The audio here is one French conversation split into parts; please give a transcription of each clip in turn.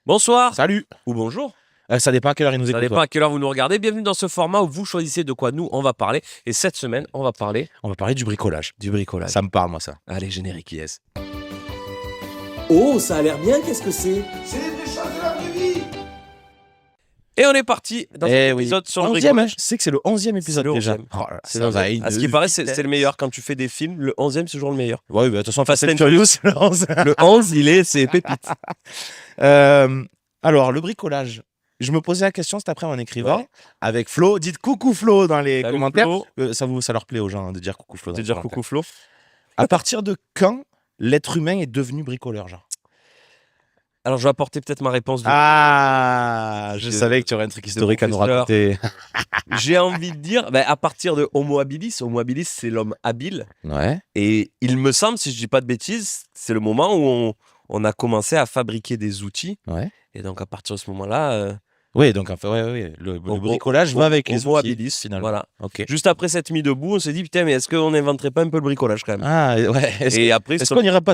Bonsoir Salut. ou bonjour, Ça dépend à quelle heure il nous ça écoute. dépend à quelle heure vous nous regardez. Bienvenue dans ce format où vous choisissez de quoi nous on va parler. Et cette semaine, on va parler On va parler du bricolage. du bricolage. Ça me parle, moi, ça. Allez, générique, yes. Oh, ça a l'air bien, qu'est-ce que c'est? C'est des choses de la vraie vie. Et on est parti dans cet épisode sur le 11e, bricolage. je sais que c'est le 11e épisode le déjà. 11e. Oh là là, C'est ça le va, 11e. À ce qui paraît, c'est le meilleur. Quand tu fais des films, le 11e, c'est toujours le meilleur. Ouais, de toute façon, Fast Fast and and Furious, c'est le 11. Le 11, c'est pépite. Alors, le bricolage. Je me posais la question cet après en écrivant Ouais. avec Flo. Dites coucou Flo dans les Salut, commentaires. Flo. Ça leur plaît aux gens de dire coucou Flo. dans De les dire commentaires. coucou Flo. À partir de quand l'être humain est devenu bricoleur, genre? Alors, je vais apporter peut-être ma réponse. Ah, je de- savais que tu aurais un truc historique à nous professeur. raconter. J'ai envie de dire, à partir de Homo habilis. Homo habilis, c'est l'homme habile. Ouais. Et il me semble, si je dis pas de bêtises, c'est le moment où on a commencé à fabriquer des outils. Ouais. Et donc, à partir de ce moment-là, Oui, donc enfin, ouais. Le bricolage va avec les Homo outils, habilis, finalement. voilà. Ok. Juste après s'être mis debout, on s'est dit, putain, mais est-ce qu'on n'inventerait pas un peu le bricolage quand même? Ah, ouais. Et après, Est-ce qu'on n'irait pas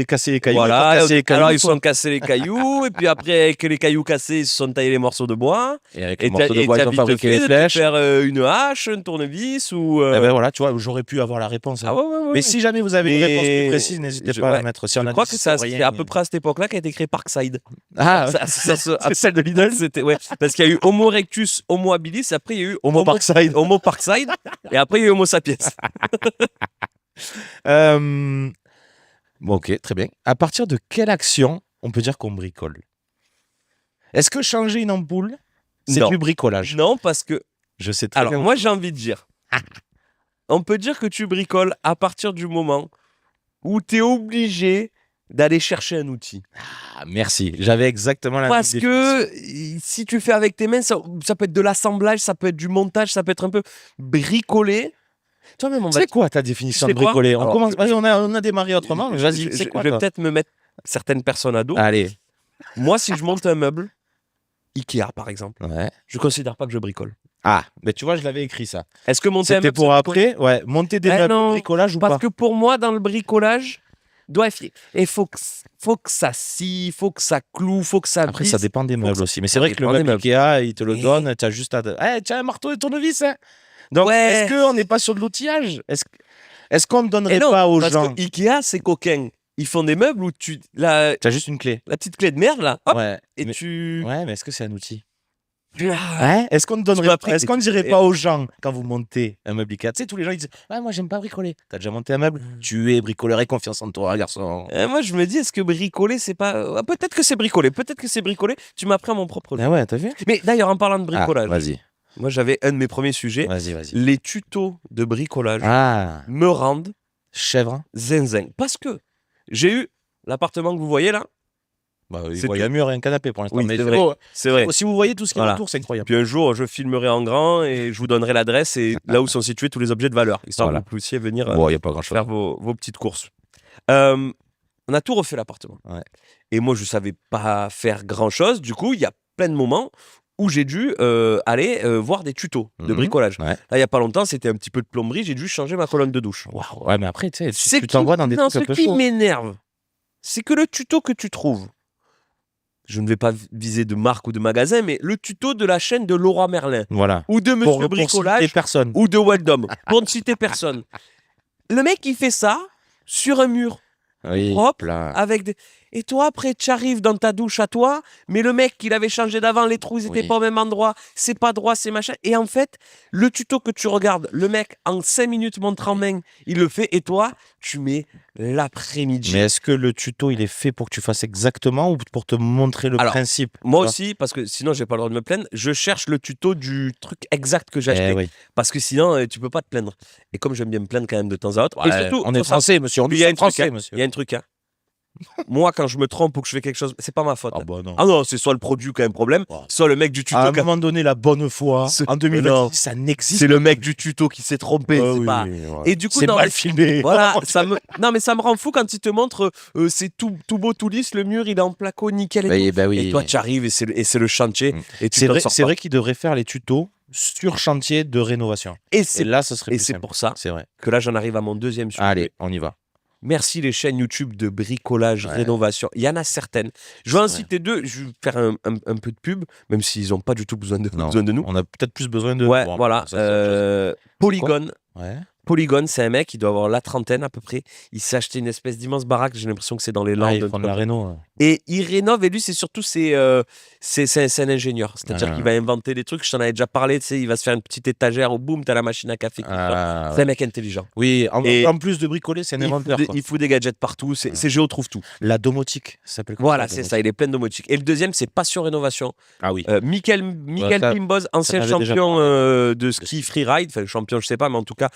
casser les cailloux? voilà, casser les cailloux, alors ils se quoi. sont cassés les cailloux, et puis après, avec les cailloux cassés, ils se sont taillés les morceaux de bois. Et avec Et les morceaux de bois, t'as ils ont vite fabriqué fait les de te flèches. faire une hache, un tournevis ou. Eh ben voilà, tu vois, j'aurais pu avoir la réponse. Ah ouais, ouais, ouais. Mais si jamais vous avez une Mais- réponse plus précise, n'hésitez je- pas à ouais. la mettre. Si Je on a crois dit que c'est historien, à peu près à cette époque-là qu'a été créé Parkside. Ah, C'est celle de Lidl. C'était ouais, parce qu'il y a eu Homo erectus, Homo habilis, après il y a eu Homo Parkside. Homo Parkside, et après il y a eu Homo sapiens. Bon, ok, très bien. À partir de quelle action on peut dire qu'on bricole? Est-ce que changer une ampoule, c'est Non. du bricolage? Non, parce que Je sais très alors bien. moi j'ai envie de dire, on peut dire que tu bricoles à partir du moment où tu es obligé d'aller chercher un outil. Ah, merci. J'avais exactement la Parce même que si tu fais avec tes mains, ça peut être de l'assemblage, ça peut être du montage, ça peut être un peu bricolé. Toi même on va C'est quoi ta définition Tu de sais quoi bricoler? On Alors, commence. Vas-y, on a démarré autrement, mais vas-y, c'est quoi je vais toi? peut-être me mettre certaines personnes à dos. Allez. Moi, si je monte un meuble, Ikea par exemple, Ouais. je considère pas que je bricole. Ah, mais tu vois, je l'avais écrit ça. Est-ce que monter un C'était meuble, pour après, ouais, monter des Eh meubles, non, bricolage ou parce pas? que pour moi, dans le bricolage, il faut que ça scie, faut que ça cloue, faut que ça Après, visse. ça dépend des meubles aussi. Mais c'est Ça vrai que le dépend des meuble meubles. Ikea, il te le Et- donne, tu as juste à. Eh, tiens, un marteau et tournevis, hein. Donc, Ouais. est-ce qu'on n'est pas sur de l'outillage? Est-ce qu'on ne Et donnerait non, pas aux parce gens? que Ikea, c'est coquin. Ils font des meubles où tu la Tu as juste une clé. petite clé de merde là, hop, Ouais. et mais... tu. Ouais, mais est-ce que c'est un outil? Ah, Ouais. Est-ce qu'on ne donnerait après- Est-ce qu'on ne dirait et- pas aux gens, quand vous montez un meuble Ikea, tu sais, tous les gens ils disent ouais, moi j'aime pas bricoler. T'as déjà monté un meuble? Tu es bricoleur et confiance en toi, garçon. Moi, je me dis, est-ce que bricoler, c'est pas. Peut-être que c'est bricoler, peut-être que c'est bricoler. Tu m'apprends mon propre jeu. Ah ouais, t'as vu? Mais d'ailleurs, en parlant de Ah, bricolage, vas-y, moi, j'avais un de mes premiers sujets. vas-y. Les tutos de bricolage Ah, me rendent chèvre. zinzin. Parce que j'ai eu l'appartement que vous voyez là. Bah, il C'est voit un mur et un canapé pour l'instant. Oui, mais c'est vrai. beau, hein. C'est vrai. Si vous voyez tout ce qui est Voilà. autour, c'est incroyable. Puis un jour, je filmerai en grand et je vous donnerai l'adresse et là où sont situés tous les objets de valeur, histoire Voilà. que vous puissiez venir Bon, il n'y a pas grand chose. faire vos petites courses. On a tout refait l'appartement. Ouais. Et moi, je savais pas faire grand chose. Du coup, il y a plein de moments où j'ai dû aller voir des tutos de Mhm. bricolage. Ouais. Là, il y a pas longtemps, c'était un petit peu de plomberie. J'ai dû changer ma colonne de douche. Waouh, ouais, mais après, tu sais, C'est tu t'envoies dans des non, trucs un peu ce qui chauds. m'énerve, c'est que le tuto que tu trouves, je ne vais pas viser de marque ou de magasin, mais le tuto de la chaîne de Laura Merlin Voilà. ou de Monsieur Pour Bricolage citer personne. ou de Weldom, pour ne citer personne. Le mec, il fait ça sur un mur Oui, propre là. avec des... Et toi, après, tu arrives dans ta douche à toi, mais le mec, il avait changé d'avant, les trous, ils n'étaient Oui. pas au même endroit, c'est pas droit, c'est machin. Et en fait, le tuto que tu regardes, le mec, en 5 minutes, montre en main, il le fait, et toi, tu mets l'après-midi. Mais est-ce que le tuto, il est fait pour que tu fasses exactement ou pour te montrer le Alors, principe? Moi tu vois? aussi, parce que sinon, j'ai pas le droit de me plaindre, je cherche le tuto du truc exact que j'ai acheté. Eh oui. Parce que sinon, tu peux pas te plaindre. Et comme j'aime bien me plaindre quand même de temps à autre, et Ouais, surtout, on est faut savoir- français, monsieur. On il y a est un truc, français, hein. monsieur. il y a un truc, hein. Moi, quand je me trompe ou que je fais quelque chose, c'est pas ma faute. Ah hein. bah non. Ah non, c'est soit le produit qui a un problème, Oh. soit le mec du tuto. À un qui a- moment donné, la bonne foi, Ce- en 2020, Non. ça n'existe C'est le mec du tuto qui s'est trompé. Ah c'est oui, pas... oui, ouais. Et du coup, C'est non, mal mais- filmé. Voilà, non mais ça me rend fou quand il te montre, c'est tout beau, tout lisse, le mur il est en placo, nickel et Oui, tout. bah oui. Et toi tu arrives et c'est le chantier. Mm. Et tu C'est t'en vrai, sors c'est pas. vrai qu'il devrait faire les tutos sur chantier de rénovation. Et Et c'est là, ce serait et plus c'est simple. pour ça C'est vrai. que là j'en arrive à mon deuxième sujet. Allez, on y va. Merci les chaînes YouTube de bricolage, Ouais. rénovation. Il y en a certaines. Je vais en C'est vrai. citer 2. Je vais faire un peu de pub, même s'ils n'ont pas du tout besoin de Non. nous. On a peut-être plus besoin de. Ouais, Bon, voilà. ça, c'est autre chose. Polygon. Ouais. Polygon, c'est un mec, il doit avoir la trentaine à peu près. Il s'est acheté une espèce d'immense baraque. J'ai l'impression que c'est dans les Landes. Ils un font truc de la comme ça. réno. Et il rénove, et lui, c'est surtout c'est un ingénieur. C'est-à-dire Ah. qu'il va inventer des trucs. Je t'en avais déjà parlé. Tu sais, il va se faire une petite étagère où boum, t'as la machine à café qui sort. Ah, C'est un mec intelligent. oui, Et en plus de bricoler, c'est un inventeur. Quoi. Il fout des gadgets partout. C'est Géo trouve tout. La domotique, ça s'appelle comme Voilà, ça, c'est la ça. Il est plein de domotique. Et le deuxième, c'est Passion Rénovation. Ah oui. Michael ça- Pimboz, ancien t'avais déjà champion de ski freeride, enfin champion je sais pas, mais en tout cas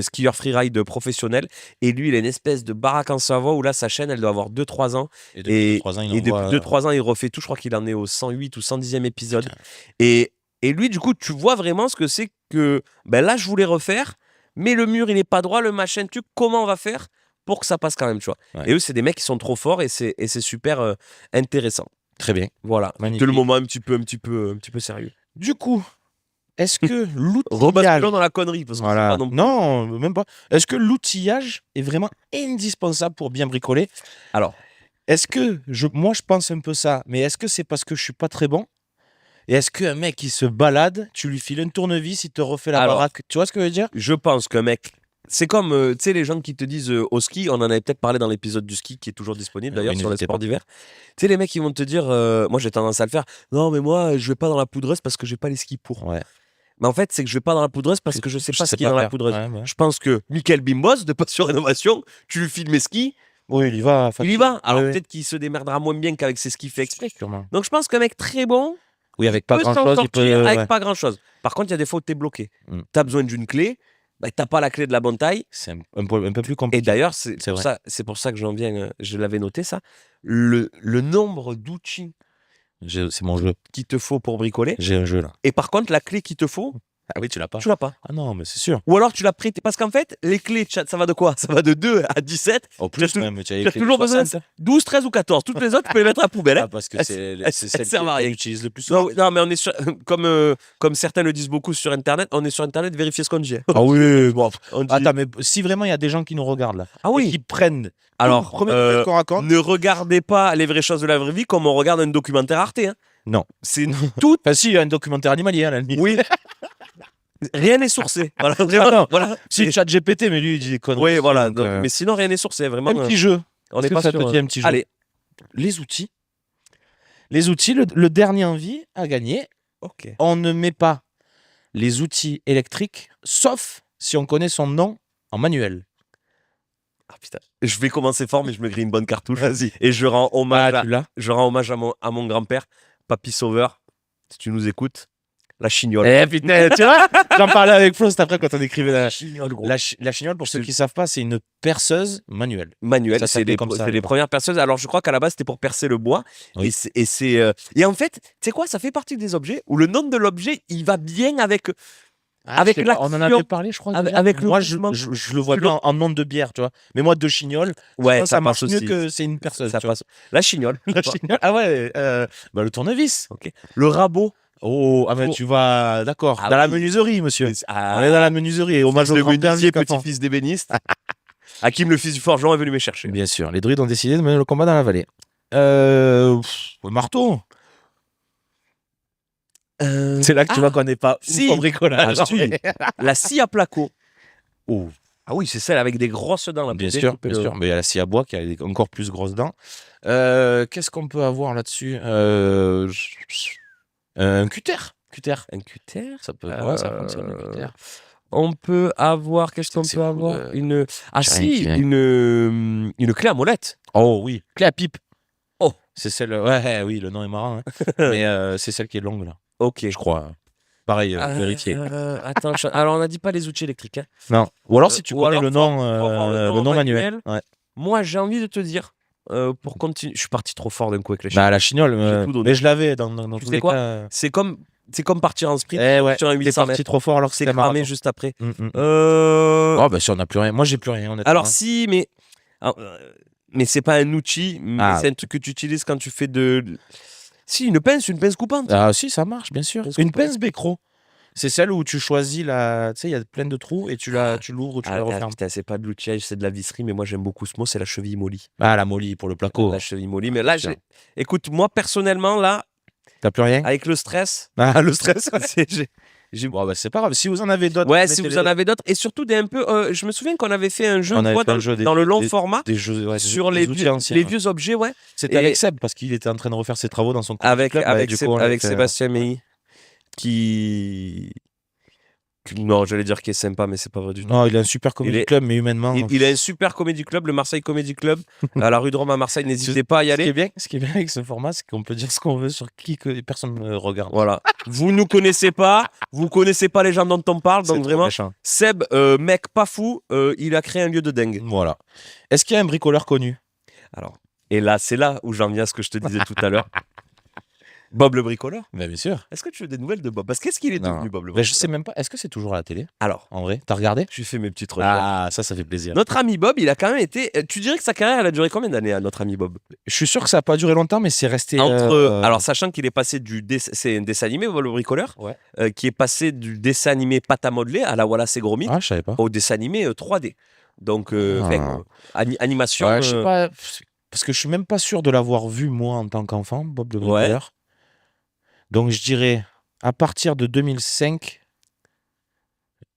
skieur freeride professionnel. Et lui, il a une espèce de baraque en Savoie où là, sa chaîne, elle doit avoir 2-3 ans. Et depuis 3 ans, il Et depuis envoie. 2-3 ans, il refait tout. Je crois qu'il en est au 108 ou 110e épisode. Et lui, du coup, tu vois vraiment ce que c'est que ben là, je voulais refaire, mais le mur, il est pas droit, le machin, comment on va faire pour que ça passe quand même, tu vois. Ouais. Et eux, c'est des mecs qui sont trop forts et c'est super intéressant. Très bien. Voilà. Magnifique. C'était le moment un petit peu sérieux. Du coup, est-ce que l'outillage. Rebasculons dans la connerie parce que Voilà. c'est pas non plus- Non, même pas. Est-ce que l'outillage est vraiment indispensable pour bien bricoler? Alors, Est-ce que moi je pense un peu ça, mais est-ce que c'est parce que je suis pas très bon? Et est-ce qu'un mec qui se balade, tu lui files un tournevis, il te refait la Alors. baraque? Tu vois ce que je veux dire? je pense qu'un mec. C'est comme, tu sais, les gens qui te disent au ski, on en avait peut-être parlé dans l'épisode du ski qui est toujours disponible d'ailleurs Oui, sur les n'hésitez sports pas. d'hiver. Tu sais, les mecs, ils vont te dire, moi j'ai tendance à le faire, non, mais moi je vais pas dans la poudreuse parce que j'ai pas les skis pour. Ouais. Mais en fait, c'est que je vais pas dans la poudreuse parce que je sais pas ce qu'il y a dans la faire. poudreuse. Ouais, ouais. Je pense que Michael Bimbos de Passion Rénovation, tu lui files mes skis, Oui, il y va. il y va. Alors Ouais, ouais. peut-être qu'il se démerdera moins bien qu'avec ses skis fait exprès. Sûrement. Donc je pense qu'un mec très bon, Oui, avec pas peut s'en grand-chose, il sortir peut. avec Ouais. pas grand chose. Par contre, il y a des fois où tu es bloqué. Mm. Tu as besoin d'une clé, bah, tu pas la clé de la bonne taille. C'est un peu plus Et compliqué. d'ailleurs, C'est c'est pour ça que j'en viens, je l'avais noté ça, le nombre d'outils C'est mon jeu. qu'il te faut pour bricoler. J'ai un jeu là. Et par contre, la clé qu'il te faut, Ah oui, tu l'as pas. tu l'as pas. Ah non, mais c'est sûr. Ou alors tu l'as prêté. Parce qu'en fait, les clés, chat, ça va de quoi? Ça va de 2 à 17, Au plus tout- même, tu as tu as toujours besoin de 12, 13 ou 14. Toutes les autres, tu peux les mettre à la poubelle. hein. Ah, parce que elles- c'est elles celle servent à rien. qu'on utilise le plus souvent. Non, non, mais on est sur, comme certains le disent beaucoup sur Internet, on est sur Internet, vérifier ce qu'on dit. Ah oui, bon. On dit- Attends, mais si vraiment il y a des gens qui nous regardent là, Ah et oui. qui prennent Alors, premier truc qu'on raconte, ne regardez pas les vraies choses de la vraie vie comme on regarde un documentaire Arte. Hein. non. C'est tout. Enfin, si, il y a un documentaire animalier à la limite. Oui. Rien n'est sourcé. Voilà, Ah vraiment, non. voilà. Si, chat GPT, mais lui, il dit des conneries. Oui, voilà. Donc, donc, mais sinon, rien n'est sourcé. Vraiment, un petit jeu. on Est-ce n'est que pas ça sur. te dit un petit jeu? Allez. Les outils. Les outils, le dernier en vie à gagner, Ok. on ne met pas les outils électriques, sauf si on connaît son nom en manuel. Ah putain. Je vais commencer fort, mais je me grille une bonne cartouche. Vas-y. Et je rends hommage, Ah, tu l'as? je rends hommage à mon grand-père, Papy Sauveur. Si tu nous écoutes, la chignole. Eh putain, tu vois, j'en parlais avec Flo cet après quand on écrivait la chignole, gros. La chignole, pour ceux qui ne savent pas, c'est une perceuse manuelle. Manuel, Ça c'est s'appelait les, comme ça, c'est à les l'époque. premières perceuses. Alors, je crois qu'à la base, c'était pour percer le bois. Oui. Et en fait, tu sais quoi, ça fait partie des objets où le nom de l'objet, il va bien avec. Avec je sais pas, on en l'action, avait parlé, je crois. avec- déjà. avec le moi, mouvement. je le vois Tu bien en nom de bière, tu vois. Mais moi, de chignole, Ouais, ça marche passe mieux aussi. que c'est une perceuse. Ça tu vois. passe. La chignole. La chignole. Ah ouais, le tournevis. Ok. Le rabot. Oh, ah ben Pour- tu vas, d'accord, Ah dans la oui. menuiserie, monsieur. Ah, On est dans la menuiserie. Hommage au le grand-père menuisier, du Capon. petit-fils d'ébéniste. Hakim, le fils du forgeron, est venu me chercher. Bien sûr, les druides ont décidé de mener le combat dans la vallée. Le marteau. C'est là que tu vois qu'on n'est pas si. ouf en bricolage. Ah, si. La scie à placo. Oh, Ah oui, c'est celle avec des grosses dents. Là, pour bien découper sûr. Mais il y a la scie à bois qui a des encore plus grosses dents. Qu'est-ce qu'on peut avoir là-dessus? Un cutter. Un cutter. Ça peut. Ouais, ça fonctionne, un cutter. On peut avoir. Qu'est-ce qu'on C'est peut fou, avoir une. Ah j'ai rien si, qui vient. une clé à molette. Oh oui, clé à pipe. Oh. C'est celle. Ouais, oui, le nom est marrant. hein. Mais c'est celle qui est longue là, Ok. je crois. Pareil, vérifier. Attends, alors on n'a dit pas les outils électriques. Hein. Non. Ou alors si tu ou connais alors, le nom, faut avoir le nom manuel. Ouais. Moi, j'ai envie de te dire, pour continuer. Je suis parti trop fort d'un coup avec les chiens. Bah la chignole. J'ai tout donné. Mais je l'avais dans Tu tous sais les quoi cas. C'est comme partir en sprint Eh ouais. sur un T'es 800 parti mètres. trop fort alors que C'est c'était cramé marathon. juste après. Mm. Euh, Oh bah si on n'a plus rien. Moi j'ai plus rien honnêtement. Alors si, mais c'est pas un outil, mais Ah. c'est un truc que tu utilises quand tu fais de. Si, une pince coupante. Ah si ça marche bien sûr. Pince Une coupante. pince Becro. C'est celle où tu choisis la. Tu sais, il y a plein de trous et tu l'ouvres ou tu la refermes. Putain, c'est pas de l'outillage, c'est de la visserie, mais moi j'aime beaucoup ce mot, c'est la cheville molly. Ah, la molly pour le placo. La cheville molly. Mais là, Tiens. écoute, moi personnellement, là, T'as plus rien avec le stress, Ah, le stress. j'ai- Bon, bah, c'est pas grave. Si vous en avez d'autres, ouais, si vous mettez-les. en avez d'autres, et surtout des un peu. Je me souviens qu'on avait fait un jeu, On une avait fois, fait un dans, jeu dans le long format Des jeux, ouais, sur des les outils vieux, anciens, les ouais. vieux objets, ouais. C'était Et- avec Seb parce qu'il était en train de refaire ses travaux dans son comedy Avec, club. avec, du Sé- coup, on avait avec fait- Sébastien Meilly, non, j'allais dire qu'il est sympa, mais c'est pas vrai du tout. Non, il a un super comedy est- club, mais humainement. Il a un super comédie club, le Marseille Comedy Club, à la rue de Rome à Marseille. N'hésitez pas à y Ce qui aller. est bien avec ce format, c'est qu'on peut dire ce qu'on veut sur qui que personne ne regarde. Voilà. Vous nous connaissez pas, vous connaissez pas les gens dont on parle, C'est donc trop vraiment, méchant. Seb, mec pas fou, il a créé un lieu de dingue. Voilà. Est-ce qu'il y a un bricoleur connu? Alors, et là, c'est là où j'en viens à ce que je te disais tout à l'heure. Bob le bricoleur. Bien sûr. Est-ce que tu veux des nouvelles de Bob? Parce qu'est-ce qu'il est Non. devenu, Bob le Mais bricoleur? je sais même pas. Est-ce que c'est toujours à la télé? Alors, En vrai, t'as regardé? j'ai fait mes petites recherches. Ah, ça fait plaisir. Notre ami Bob, il a quand même été. Tu dirais que sa carrière, elle a duré combien d'années à notre ami Bob? Je suis sûr que ça n'a pas duré longtemps, mais c'est resté. Alors, sachant qu'il est passé c'est un dessin animé, Bob le bricoleur, Ouais. qui est passé du dessin animé pâte à modeler à la Wallace et Gromit Ah, je savais pas. au dessin animé 3D. Donc, Ah. animation. Ouais, je sais pas. Parce que je suis même pas sûr de l'avoir vu, moi, en tant qu'enfant, Bob le Ouais. bricoleur. Donc, je dirais à partir de 2005.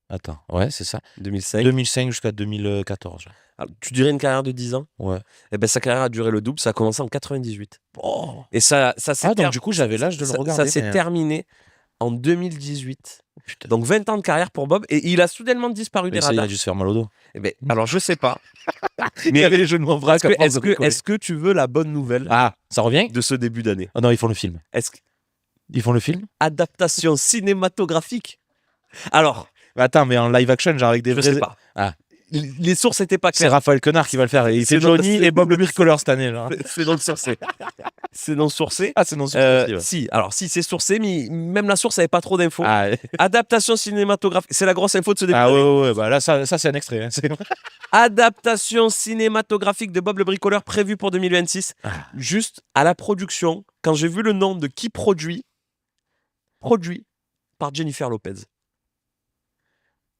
Attends, ouais, c'est ça. 2005. 2005 jusqu'à 2014. Alors, tu dirais une carrière de 10 ans? Ouais. Eh ben, sa carrière a duré le double, ça a commencé en 98. Et ça s'est Ah, donc du coup, j'avais l'âge de le regarder. Ça s'est mais- terminé en 2018. Putain. Donc 20 ans de carrière pour Bob et il a soudainement disparu Mais des ça, il a radars. dû se faire mal au dos. Eh ben, alors je sais pas. Il y avait les jeux de mots en vrac. Est-ce que tu veux la bonne nouvelle Ah, ça revient? de ce début d'année? Ah non, ils font le film. Est-ce que Ils font le film? adaptation cinématographique? Alors, Mais attends, mais en live action, genre avec des je vrais. sais pas. Ah. Les sources n'étaient pas C'est claires. Raphaël Quenard qui va le faire. Et il C'est fait non- Johnny c'est- et Bob le bricoleur cette année. Là. C'est non sourcé. C'est non sourcé. Ah, c'est non Si, alors si c'est sourcé, mais même la source n'avait pas trop d'infos. Ah, Adaptation cinématographique, c'est la grosse info de ce début. ah d'année. ouais, bah là, ça c'est un extrait. Hein. Adaptation cinématographique de Bob le bricoleur prévue pour 2026. Ah. Juste à la production, quand j'ai vu le nom de qui produit par Jennifer Lopez.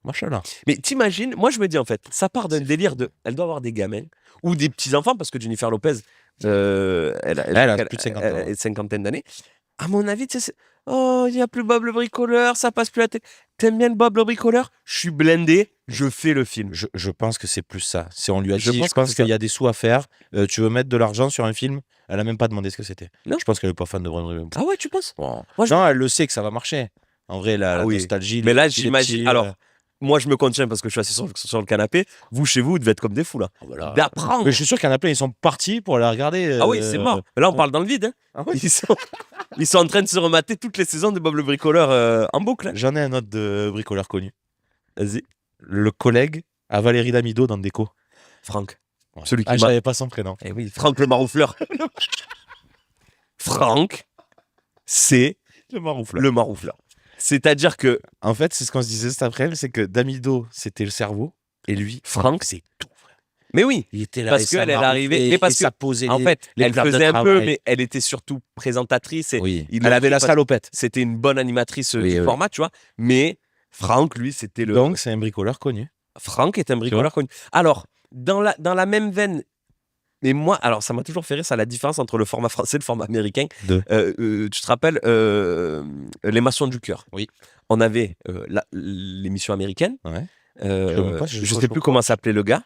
Machallah. Mais t'imagines, moi je me dis en fait, ça part d'un délire de. Elle doit avoir des gamins ou des petits-enfants parce que Jennifer Lopez, elle a plus de 50 ans, elle a une cinquantaine d'années. À mon avis, tu sais, oh, il n'y a plus Bob le bricoleur, ça passe plus à la télé. T'aimes bien le Bob le bricoleur? Je suis blindé, je fais le film. Je pense que c'est plus ça. Si on lui a Je dit, pense je que pense c'est qu'il ça. y a des sous à faire, tu veux mettre de l'argent sur un film, elle a même pas demandé ce que c'était. Non. Je pense qu'elle est pas fan de Brandon. Ah ouais, tu penses? Bon. Moi, je- Non, elle le sait que ça va marcher. En vrai, la oui. nostalgie. Mais là, les j'imagine. petits, Alors, moi, je me contiens parce que je suis assis sur le canapé. Vous, chez vous, vous devez être comme des fous là. voilà. D'apprendre. Mais je suis sûr qu'il y en a plein, ils sont partis pour la regarder. Ah oui, c'est mort. Mais là, on parle dans le vide. Hein. Ah oui. Ils sont en train de se remater toutes les saisons de Bob le bricoleur en boucle. hein. J'en ai un autre de bricoleur connu. Vas-y. Le collègue à Valérie Damido dans Déco. Franck. Celui qui Ah, je m'a. savais pas son prénom. Eh oui, Franck le maroufleur. Franck, c'est Le maroufle. le maroufleur. C'est-à-dire que En fait, c'est ce qu'on se disait cet après-midi, c'est que Damido, c'était le cerveau, et lui, Franck, c'est tout. Frère. mais oui, Il était là. Parce et ça qu'elle est marouflait, arrivée- mais parce et ça que, posait en les- fait, les elle plats de faisait un peu, travail. mais elle était surtout présentatrice. Et Oui. il Elle le avait dit la parce- salopette. C'était une bonne animatrice Oui, du oui. format, tu vois. Mais Franck, lui, c'était le. Donc, c'est un bricoleur connu. Franck est un bricoleur connu. Alors, dans la même veine, mais moi, alors ça m'a toujours fait rire, ça la différence entre le format français et le format américain. De Tu te rappelles Les Maçons du Cœur? Oui. On avait l'émission américaine. Ouais. Euh, Je sais même pas, je je crois sais que plus comment s'appelait le gars.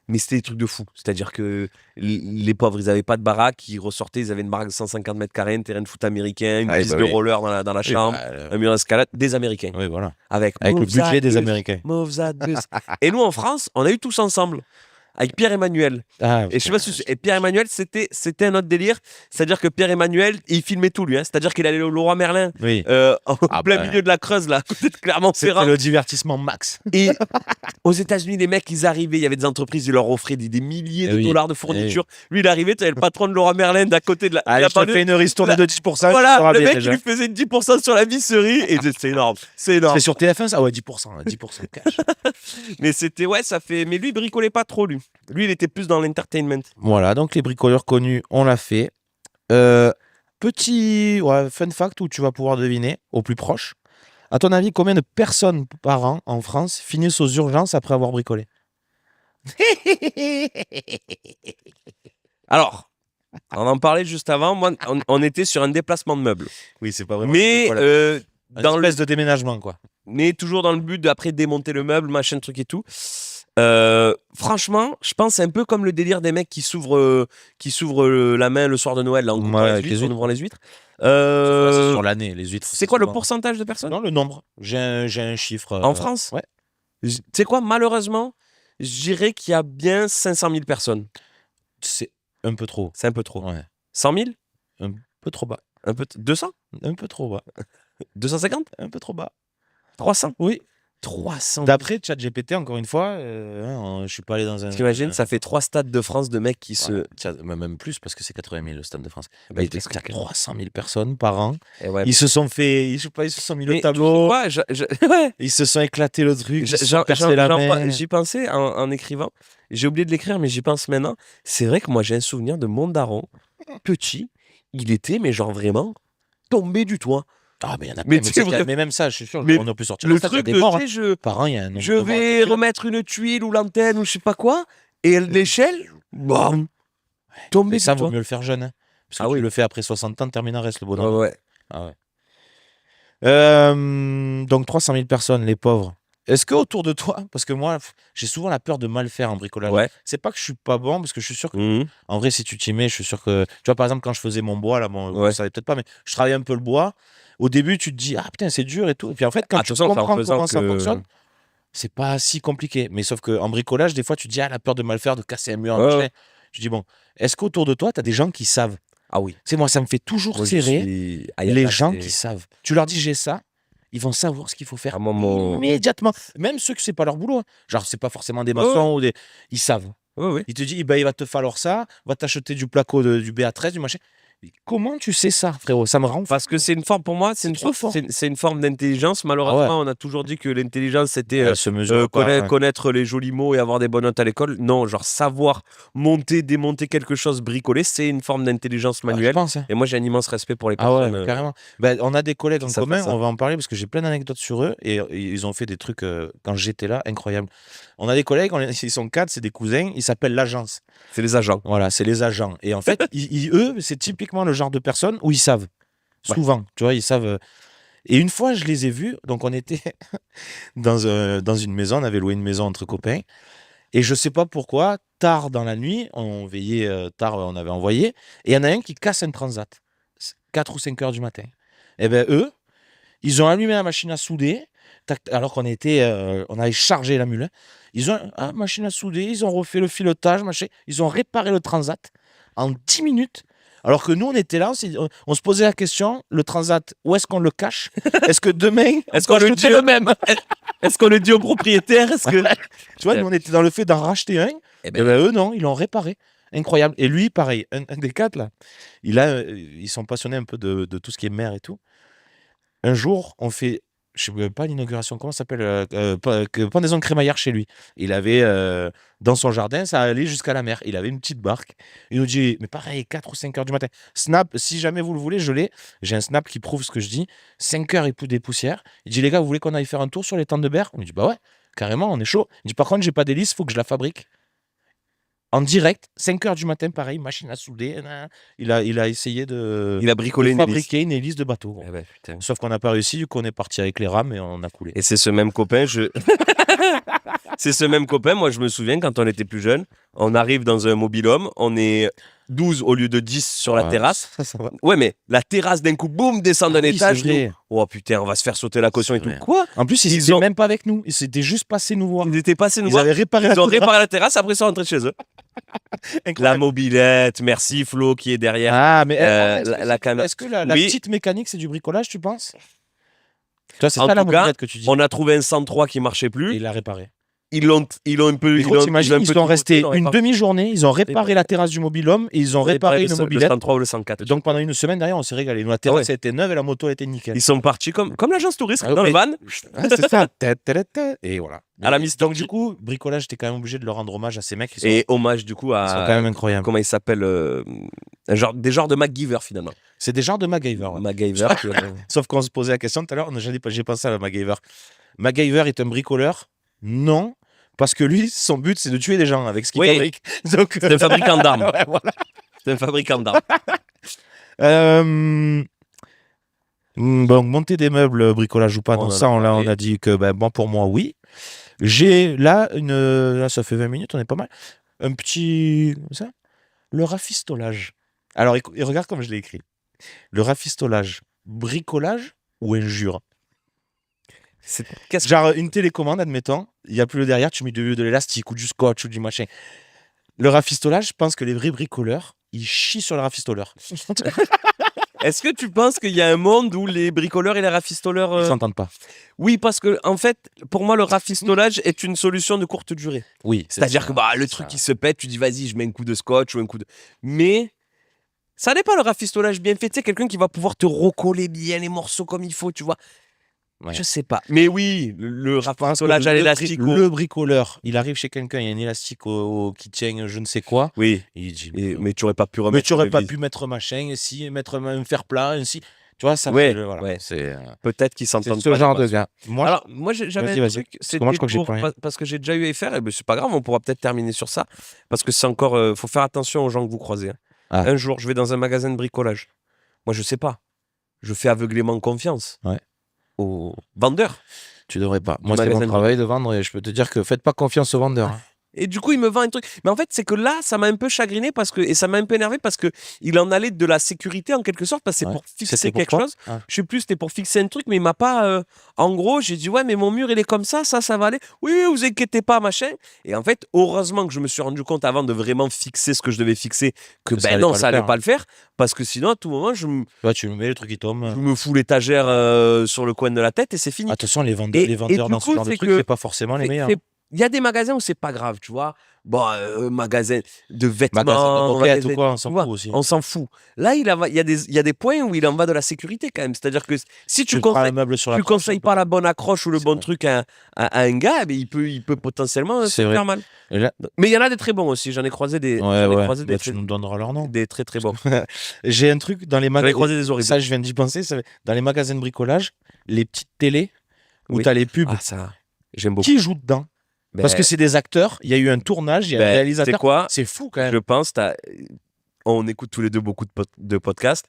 Mais c'était des trucs de fou. C'est-à-dire que les pauvres, ils n'avaient pas de baraque, ils ressortaient, ils avaient une baraque de 150 mètres carrés, un terrain de foot américain, une Ah, piste bah de oui. roller dans la chambre, un mur d'escalade, des Américains. Oui, voilà. Avec Avec le Move That budget des Bus, Américains. Move That Bus. Et nous, en France, on a eu tous ensemble. Avec Pierre-Emmanuel. Ah, Et je sais pas si et Pierre-Emmanuel, c'était un autre délire. C'est-à-dire que Pierre-Emmanuel, il filmait tout, lui. hein. C'est-à-dire qu'il allait au Leroy Merlin, Oui. en Ah plein bah. milieu de la Creuse, là, à côté de C'était Clermont-Ferrand. le divertissement max. Et aux États-Unis, les mecs, ils arrivaient, il y avait des entreprises, ils leur offraient des milliers de Eh oui. dollars de fourniture. Lui, il arrivait, tu avais le patron de Leroy Merlin d'à côté de la. Allez, la je te banlieue. fais une ristourne de 10%. Voilà, tu seras le bien mec, déjà. il lui faisait 10% sur la visserie. Et c'est énorme. C'est énorme. C'est sur TF1, ça? Ah ouais, 10%. 10% cash. Mais c'était, ouais, ça fait. Mais lui, il bricolait pas trop, lui. Lui, il était plus dans l'entertainment. Voilà, donc les bricoleurs connus, on l'a fait. Petit fun fact où tu vas pouvoir deviner, au plus proche. À ton avis, combien de personnes par an en France finissent aux urgences après avoir bricolé? Alors, on en parlait juste avant. Moi, on était sur un déplacement de meubles. Oui, c'est pas Mais, dans espèce de déménagement, quoi. mais toujours dans le but d'après démonter le meuble, machin, truc et tout. Franchement, je pense un peu comme le délire des mecs qui s'ouvrent la main le soir de Noël là, en coupant Ouais, les avec huîtres, les en huîtres. ouvrant les huîtres. Là, c'est sur l'année, les huîtres. C'est quoi le souvent- pourcentage de personnes Non, le nombre. J'ai un chiffre. en France? Ouais. Tu sais quoi, malheureusement, je dirais qu'il y a bien 500 000 personnes. C'est un peu trop. C'est un peu trop. Ouais. 100 000? Un peu trop bas. 200? Un peu trop bas. 250? Un peu trop bas. 300? Oui. 300. D'après ChatGPT, encore une fois, je suis pas allé dans un. T'imagines, ça fait 3 stades de France de mecs qui se. Tiens, même plus, parce que c'est 80 000 le Stade de France. Bah, Bah, il y a 300 000 personnes par an. Et ouais, Ils se sont fait. Je sais pas, ils se sont mis le mais tableau. tu sais quoi, ouais. Ils se sont éclatés le truc. Ils se sont percé la main. J'y pensais en écrivant. J'ai oublié de l'écrire, mais j'y pense maintenant. C'est vrai que moi, j'ai un souvenir de mon daron, petit. Il était, mais genre vraiment, tombé du toit. Ah, mais il y en a Mais plein. tu sais, Mais même ça, je suis sûr, mais on a pu sortir. Le Le stade, il y a truc des de, morts, tu hein. sais, je, Par an, il y a un nombre je de morts. vais remettre une tuile ou l'antenne ou je sais pas quoi, et l'échelle, bam, tombé Mais du ça, vaut toit. mieux le faire jeune. Hein, parce que Ah tu oui. le fais après 60 ans, terminant reste le bonheur. Ouais, ouais. Ah ouais. Donc 300 000 personnes, les pauvres. Est-ce que autour de toi, parce que moi, j'ai souvent la peur de mal faire en bricolage. Ouais. C'est pas que je suis pas bon, parce que je suis sûr que, Mhm. en vrai, si tu t'y mets, je suis sûr que, tu vois, par exemple, quand je faisais mon bois, là, bon, Ouais. vous savez peut-être pas, mais je travaillais un peu le bois. Au début, tu te dis, ah putain, c'est dur et tout. Et puis en fait, quand Ah, de tu toute façon, c'est en comprends faisant comment ça que- fonctionne, c'est pas si compliqué. Mais sauf qu'en bricolage, des fois, tu te dis, ah, la peur de mal faire, de casser un mur, un Ouais, machin. ouais. Je dis, bon, est-ce qu'autour de toi, tu as des gens qui savent? Ah oui. Tu sais, moi, ça me fait toujours Moi, je serrer suis- Ah, y a les pas- gens c'est qui savent. Tu leur dis, j'ai ça, ils vont savoir ce qu'il faut faire vraiment mon. immédiatement. Même ceux que c'est pas leur boulot. Hein. Genre, c'est pas forcément des Ouais, maçons ou des. Ils savent. Ouais, ouais. Il te dit, bah, il va te falloir ça, va t'acheter du placo du BA13, du machin. Mais comment tu sais ça, frérot? Ça me rend. Parce que c'est une forme, pour moi, C'est trop fort. c'est une forme d'intelligence. Malheureusement, on a toujours dit que l'intelligence, c'était Elle se mesure pas, hein. connaître les jolis mots et avoir des bonnes notes à l'école. Non, genre savoir monter, démonter quelque chose, bricoler, c'est une forme d'intelligence Ah, je manuelle. pense. Hein. Et moi, j'ai un immense respect pour les Ah ouais, personnes. carrément. Ben, on a des collègues en savent commun, faire ça. on va en parler parce que j'ai plein d'anecdotes sur eux et ils ont fait des trucs quand j'étais là, incroyables. On a des collègues, ils sont 4, c'est des cousins, ils s'appellent l'agence. C'est les agents. Voilà, c'est les agents. Et en fait, eux, c'est typiquement le genre de personnes où ils savent. Ouais. Souvent, tu vois, ils savent. Et une fois, je les ai vus, donc on était dans une maison, on avait loué une maison entre copains. Et je sais pas pourquoi, tard dans la nuit, on veillait tard, on avait envoyé, et il y en a un qui casse un transat. 4 ou 5 heures du matin. Et ben eux, ils ont allumé la machine à souder, alors qu'on on avait chargé la mule. Ils ont machine à souder, ils ont refait le filetage, machin, ils ont réparé le transat en 10 minutes. Alors que nous, on était là, on se posait la question, le transat, où est-ce qu'on le cache? Est-ce que demain, Est-ce qu'on le acheter dit le même? Est-ce qu'on le dit au propriétaire? Est-ce que. Tu vois, nous, on était dans le fait d'en racheter un. Eh Et ben, ben eux, non, ils l'ont réparé. Incroyable. Et lui, pareil, un des 4, là, ils sont passionnés un peu de tout ce qui est mer et tout. Un jour, on fait, je ne sais pas l'inauguration, comment ça s'appelle, pendaison de crémaillère chez lui. Il avait, dans son jardin, ça allait jusqu'à la mer. Il avait une petite barque. Il nous dit, mais pareil, 4 ou 5 heures du matin. Snap, si jamais vous le voulez, je l'ai. J'ai un snap qui prouve ce que je dis. 5 heures, il pousse des poussières. Il dit, les gars, vous voulez qu'on aille faire un tour sur les tentes de berre? On lui dit, bah ouais, carrément, on est chaud. Il dit, par contre, j'ai pas d'hélice, il faut que je la fabrique. En direct, 5 heures du matin, pareil, machine à souder. Il a essayé de il a bricolé une hélice. fabriquer une hélice de bateau. Eh ben, putain. Sauf qu'on n'a pas réussi, du coup on est parti avec les rames et on a coulé. Et c'est ce même copain, c'est ce même copain, moi je me souviens quand on était plus jeune, on arrive dans un mobil-home, on est 12 au lieu de 10 sur la Ouais, terrasse. Ça va. Ouais, mais la terrasse d'un coup, boum, descend d'un Oui, étage. c'est vrai. nous, oh putain, on va se faire sauter la caution et C'est tout. vrai. Quoi? En plus, ils Ils étaient ont- même pas avec nous. Ils s'étaient juste passés nous voir. Ils étaient passés nous Ils voir. avaient réparé Ils ont la terrasse. réparé la terrasse, après ils sont rentrés chez eux. La Incroyable. mobilette, merci Flo qui est derrière. Ah, mais la caméra. est-ce que la Oui. petite mécanique, c'est du bricolage, tu penses? Toi, c'est En pas la tout cas, mobilette que tu dis. On a trouvé un 103 qui marchait Et plus. il l'a réparé. ils l'ont un peu. Mais gros, t'imagines, ils sont restés une demi demi-journée, ils ont réparé la terrasse du mobil-home et ils ont réparé le mobilette. Le 103 ou le 104. Donc pendant une semaine derrière, on s'est régalé. Nous, la terrasse était neuve et la moto était nickel. Ils sont partis comme l'agence touriste dans le van. C'est ça. Et voilà. À la Miss Donc du coup, bricolage, t'es quand même obligé de leur rendre hommage à ces mecs. Et hommage du coup ils sont quand même incroyables. Comment ils s'appellent des genres de MacGyver finalement. C'est des genres de MacGyver. Ouais. MacGyver. Sauf qu'on se posait la question tout à l'heure, j'ai pensé à MacGyver. MacGyver est un bricoleur? Non. Parce que lui, son but, c'est de tuer des gens avec ce qu'il fabrique. Donc, c'est un fabricant d'armes. Ouais, voilà. C'est un fabricant d'armes. Donc, monter des meubles, bricolage ou pas, on a dit que bon, pour moi, oui. J'ai là, là, ça fait 20 minutes, on est pas mal. Un petit. Ça, le rafistolage. Alors, et regarde comme je l'ai écrit. Le rafistolage, bricolage ou injure? Genre une télécommande, admettons, il n'y a plus le derrière, tu mets de l'élastique ou du scotch ou du machin. Le rafistolage, je pense que les vrais bricoleurs, ils chient sur le rafistoleur. Est-ce que tu penses qu'il y a un monde où les bricoleurs et les rafistoleurs Ils s'entendent pas? Oui, parce que en fait, pour moi, le rafistolage est une solution de courte durée. Oui. C'est-à-dire que le truc qui se pète, tu dis vas-y, je mets un coup de scotch ou un coup de. Mais ça n'est pas le rafistolage bien fait. Tu sais, quelqu'un qui va pouvoir te recoller bien les morceaux comme il faut, tu vois. Ouais. Je sais pas. Mais oui, le rafistolage à l'élastique. Le bricoleur, il arrive chez quelqu'un, il y a un élastique qui tient je ne sais quoi. Oui. Il dit, mais tu n'aurais pas pu remettre. Mais tu n'aurais pas pu mettre machin, mettre un fer plat, ainsi. Tu vois, ça fait voilà. Ouais. C'est, peut-être qu'ils s'entendent pas. Ce genre de gars. Alors, moi, j'avais un truc. Parce que j'ai déjà eu à faire, et c'est pas grave, on pourra peut-être terminer sur ça. Parce que c'est encore. Faut faire attention aux gens que vous croisez. Hein. Ah. Un jour, je vais dans un magasin de bricolage. Moi, je sais pas. Je fais aveuglément confiance. Ouais. Aux vendeurs. Tu devrais pas. Moi, c'est mon travail de vendre et je peux te dire que faites pas confiance aux vendeurs. Hein. Et du coup, il me vend un truc. Mais en fait, c'est que là, ça m'a un peu chagriné et ça m'a un peu énervé parce que il en allait de la sécurité en quelque sorte parce que c'est pour fixer quelque chose. Ah. Je sais plus, c'était pour fixer un truc, mais il m'a pas. En gros, j'ai dit ouais, mais mon mur il est comme ça va aller. Oui, vous inquiétez pas, machin. Et en fait, heureusement que je me suis rendu compte avant de vraiment fixer ce que je devais fixer que ça allait pas le faire parce que sinon à tout moment tu me mets le truc qui tombe. Je me fous l'étagère sur le coin de la tête et c'est fini. Attention, les vendeurs dans ce genre de truc, c'est pas forcément les meilleurs. Il y a des magasins où c'est pas grave, tu vois. Bon, magasin de vêtements, magasin de quoi, on s'en fout aussi. On s'en fout. Là, il y a des points où il en va de la sécurité quand même. C'est-à-dire que si tu conseilles pas la bonne accroche ou le bon truc à un gars, il peut potentiellement se faire mal. Mais il y en a des très bons aussi. J'en ai croisé des. Tu nous donneras leur nom. Des très très bons. J'ai un truc dans les magasins. J'en ai croisé des horribles. Ça, je viens d'y penser. Dans les magasins de bricolage, les petites télés où tu as les pubs. Ah, ça, j'aime beaucoup. Qui joue dedans? Parce que c'est des acteurs, il y a eu un tournage, il y a un réalisateur. C'est quoi? C'est fou quand même. Je pense, on écoute tous les deux beaucoup de podcasts.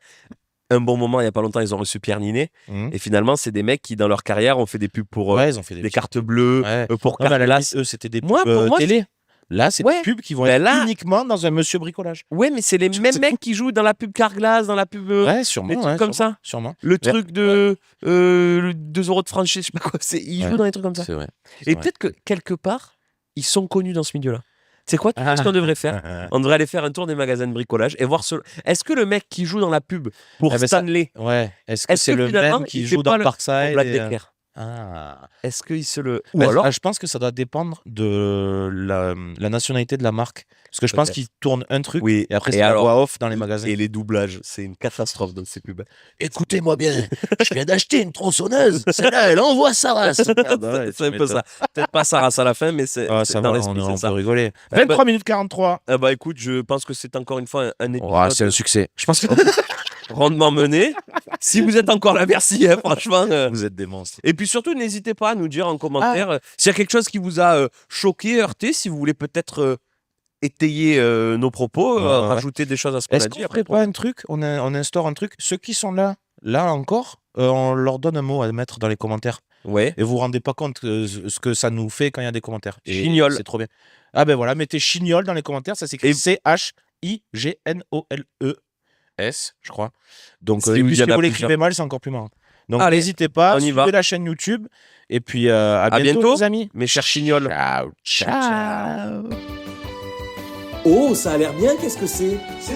Un bon moment, il n'y a pas longtemps, ils ont reçu Pierre Ninet. Et finalement, c'est des mecs qui, dans leur carrière, ont fait des pubs pour ils ont fait des cartes bleues, pour Carglass. Eux, c'était des pubs télé. Là, c'est des pubs qui vont être uniquement dans un monsieur bricolage. Ouais, mais c'est les mêmes mecs qui jouent dans la pub Carglass, dans la pub. Sûrement. Comme ça. Sûrement. Le truc de 2 € de franchise, je sais pas quoi. Ils jouent dans des trucs comme ça. C'est vrai. Et peut-être que quelque part, ils sont connus dans ce milieu-là. C'est quoi ce qu'on devrait faire? On devrait aller faire un tour des magasins de bricolage et voir est-ce que le mec qui joue dans la pub pour Stanley, est-ce que c'est le même qui joue dans Parkside Est-ce qu'il se le... Ou alors je pense que ça doit dépendre de la nationalité de la marque. Parce que je pense qu'ils tournent un truc et après c'est la voix off dans les magasins. Et les doublages, c'est une catastrophe dans ces pubs. Écoutez-moi bien, je viens d'acheter une tronçonneuse. Celle-là, elle envoie sa race. C'est un peu ça. Peut-être pas sa race à la fin, mais c'est dans l'esprit. On peut rigoler. 23 minutes 43. Écoute, je pense que c'est encore une fois un épisode. C'est un succès. Je pense que... rondement mené. Si vous êtes encore là, merci, franchement. Vous êtes des monstres. Et puis surtout, n'hésitez pas à nous dire en commentaire s'il y a quelque chose qui vous a choqué, heurté, si vous voulez peut-être étayer nos propos, rajouter des choses à ce qu'on a dit. Est-ce qu'on ferait pas un truc, on instaure un truc, ceux qui sont là encore, on leur donne un mot à mettre dans les commentaires. Ouais. Et vous vous rendez pas compte ce que ça nous fait quand il y a des commentaires. Chignol. C'est trop bien. Ah ben voilà, mettez chignol dans les commentaires, ça s'écrit CHIGNOLES, je crois. Donc, et puis si vous l'écrivez mal, c'est encore plus marrant. Donc, n'hésitez pas, suivez la chaîne YouTube. Et puis, à bientôt, les amis. Mes chers chignols. Ciao. Oh, ça a l'air bien, qu'est-ce que c'est? C'est